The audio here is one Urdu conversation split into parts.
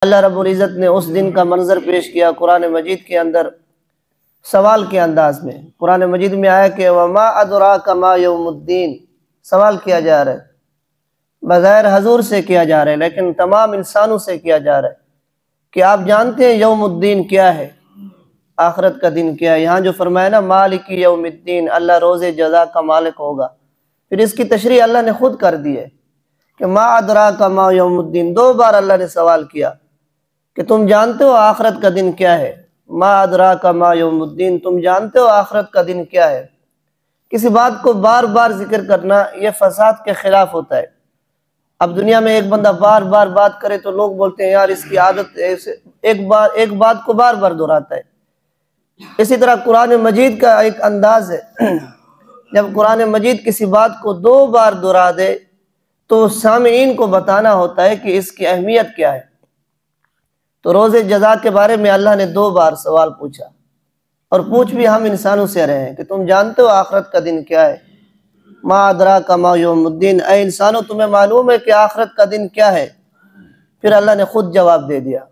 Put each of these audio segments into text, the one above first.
اللہ رب العزت نے اس دن کا منظر پیش کیا قرآن مجید کے اندر سوال کے انداز میں۔ قرآن مجید میں آیا کہ وَمَا أَدْرَاكَ مَا يَوْمُ الدِّينِ، سوال کیا جا رہا ہے، بظاہر حضور سے کیا جا رہا ہے لیکن تمام انسانوں سے کیا جا رہا ہے کہ آپ جانتے ہیں یوم الدین کیا ہے، آخرت کا دن کیا ہے۔ یہاں جو فرمایا نا مالک یوم الدین، اللہ روز جزا کا مالک ہوگا، پھر اس کی تشریح اللہ نے خود کر دی ہے کہ ما ادراک ما یوم الدین، دو بار اللہ نے سوال کیا کہ تم جانتے ہو آخرت کا دن کیا ہے، ما ادراک ما یوم الدین، تم جانتے ہو آخرت کا دن کیا ہے۔ کسی بات کو بار بار ذکر کرنا یہ فساد کے خلاف ہوتا ہے۔ اب دنیا میں ایک بندہ بار بار بات کرے تو لوگ بولتے ہیں یار اس کی عادت ایک بات کو بار بار دہراتا ہے۔ اسی طرح قرآن مجید کا ایک انداز ہے، جب قرآن مجید کسی بات کو دو بار دہرا دے تو سامعین کو بتانا ہوتا ہے کہ اس کی اہمیت کیا ہے۔ تو روز جزا کے بارے میں اللہ نے دو بار سوال پوچھا، اور پوچھ بھی ہم انسانوں سے رہے ہیں کہ تم جانتے ہو آخرت کا دن کیا ہے، ما ادراک ما یوم الدین، اے انسانوں تمہیں معلوم ہے کہ آخرت کا دن کیا ہے؟ پھر اللہ نے خود جواب دے دیا،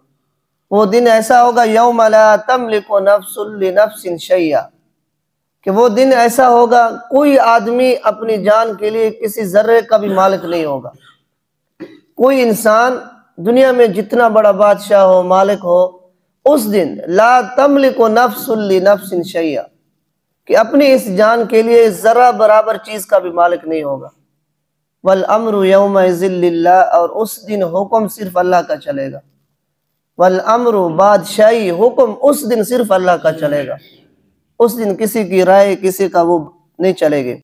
وہ دن ایسا ہوگا یوم لا تملک نفس لنفس شیئا، کہ وہ دن ایسا ہوگا کوئی آدمی اپنی جان کے لیے کسی ذرے کا بھی مالک نہیں ہوگا۔ کوئی انسان دنیا میں جتنا بڑا بادشاہ ہو، مالک ہو، اس دن لا تملک نفس لنفس شیئا، کہ اپنی اس جان کے لیے ذرہ برابر چیز کا بھی مالک نہیں ہوگا۔ والامر یومئذ للہ، اور اس دن حکم صرف اللہ کا چلے گا۔ والامر، بادشاہی، حکم اس دن صرف اللہ کا چلے گا۔ اس دن کسی کی رائے، کسی کا وہ نہیں چلے گی۔